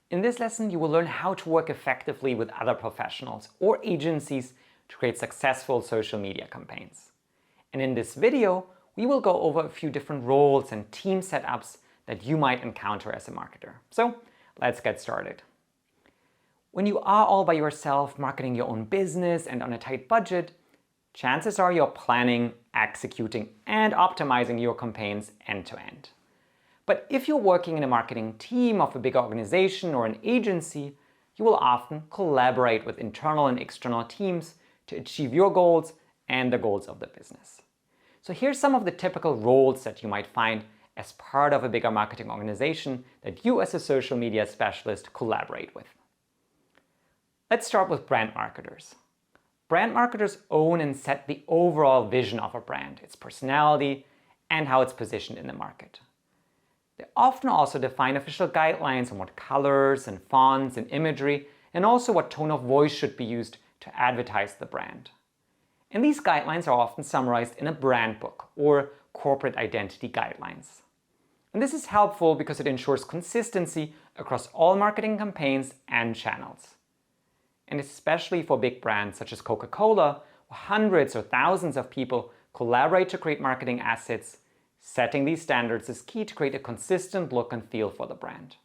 In this lesson, you will learn how to work effectively with other professionals or agencies to create successful social media campaigns. And in this video, we will go over a few different roles and team setups that you might encounter as a marketer. So let's get started. When you are all by yourself marketing your own business and on a tight budget, chances are you're planning, executing, and optimizing your campaigns end to end. But if you're working in a marketing team of a big organization or an agency, you will often collaborate with internal and external teams to achieve your goals and the goals of the business. So here's some of the typical roles that you might find as part of a bigger marketing organization that you as a social media specialist collaborate with. Let's start with brand marketers. Brand marketers own and set the overall vision of a brand, its personality, and how it's positioned in the market. They often also define official guidelines on what colors and fonts and imagery, and also what tone of voice should be used to advertise the brand. And these guidelines are often summarized in a brand book or corporate identity guidelines. And this is helpful because it ensures consistency across all marketing campaigns and channels. And especially for big brands such as Coca-Cola, where hundreds or thousands of people collaborate to create marketing assets, setting these standards is key to create a consistent look and feel for the brand.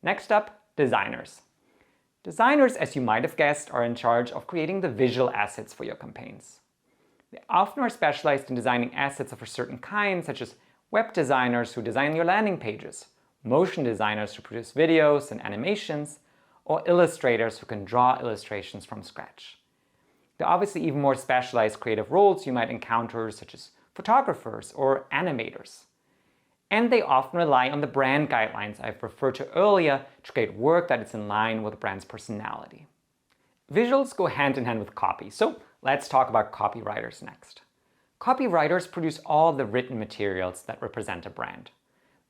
Next up, designers. Designers, as you might have guessed, are in charge of creating the visual assets for your campaigns. They often are specialized in designing assets of a certain kind, such as web designers who design your landing pages, motion designers who produce videos and animations, or illustrators who can draw illustrations from scratch. There are obviously even more specialized creative roles you might encounter, such as photographers or animators. And they often rely on the brand guidelines I've referred to earlier to create work that is in line with the brand's personality. Visuals go hand in hand with copy, so let's talk about copywriters next. Copywriters produce all the written materials that represent a brand.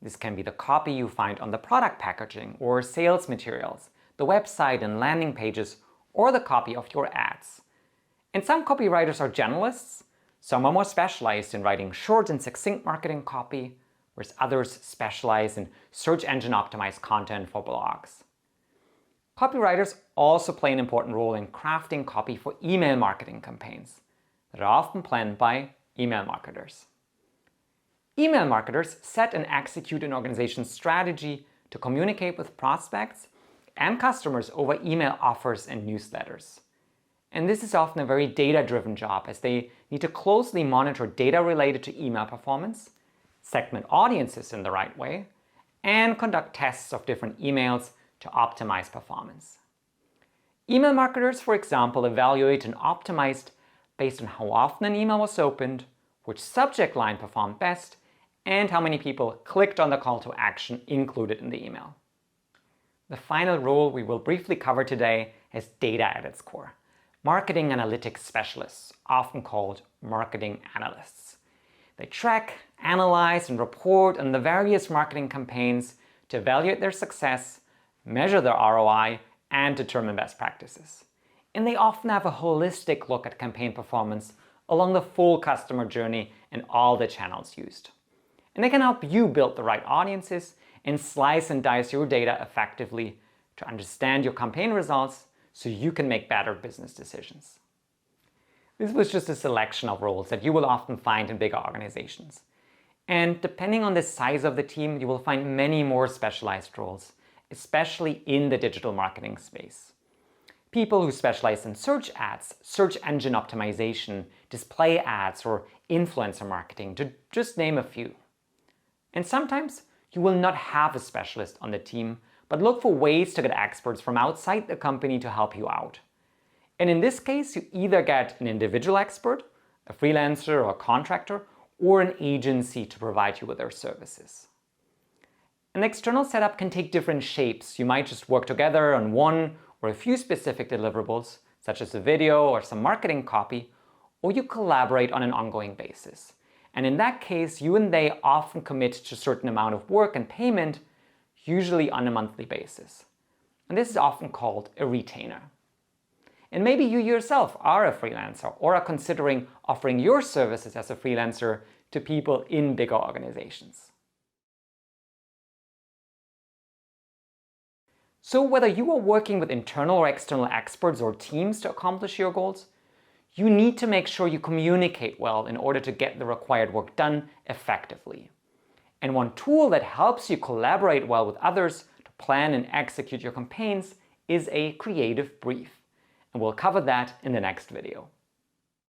This can be the copy you find on the product packaging or sales materials, the website and landing pages, or the copy of your ads. And some copywriters are generalists, some are more specialized in writing short and succinct marketing copy, whereas others specialize in search engine optimized content for blogs. Copywriters also play an important role in crafting copy for email marketing campaigns that are often planned by email marketers. Email marketers set and execute an organization's strategy to communicate with prospects and customers over email offers and newsletters. And this is often a very data-driven job, as they need to closely monitor data related to email performance, segment audiences in the right way, and conduct tests of different emails to optimize performance. Email marketers, for example, evaluate and optimize based on how often an email was opened, which subject line performed best, and how many people clicked on the call to action included in the email. The final role we will briefly cover today has data at its core. Marketing analytics specialists, often called marketing analysts. They track, analyze, and report on the various marketing campaigns to evaluate their success, measure their ROI, and determine best practices. And they often have a holistic look at campaign performance along the full customer journey and all the channels used. And they can help you build the right audiences and slice and dice your data effectively to understand your campaign results so you can make better business decisions. This was just a selection of roles that you will often find in bigger organizations. And depending on the size of the team, you will find many more specialized roles, especially in the digital marketing space. People who specialize in search ads, search engine optimization, display ads, or influencer marketing, to just name a few. And sometimes you will not have a specialist on the team, but look for ways to get experts from outside the company to help you out. And in this case, you either get an individual expert, a freelancer or a contractor, or an agency to provide you with their services. An external setup can take different shapes. You might just work together on one or a few specific deliverables, such as a video or some marketing copy, or you collaborate on an ongoing basis. And in that case, you and they often commit to a certain amount of work and payment, usually on a monthly basis. And this is often called a retainer. And maybe you yourself are a freelancer or are considering offering your services as a freelancer to people in bigger organizations. So whether you are working with internal or external experts or teams to accomplish your goals, you need to make sure you communicate well in order to get the required work done effectively. And one tool that helps you collaborate well with others to plan and execute your campaigns is a creative brief. And we'll cover that in the next video.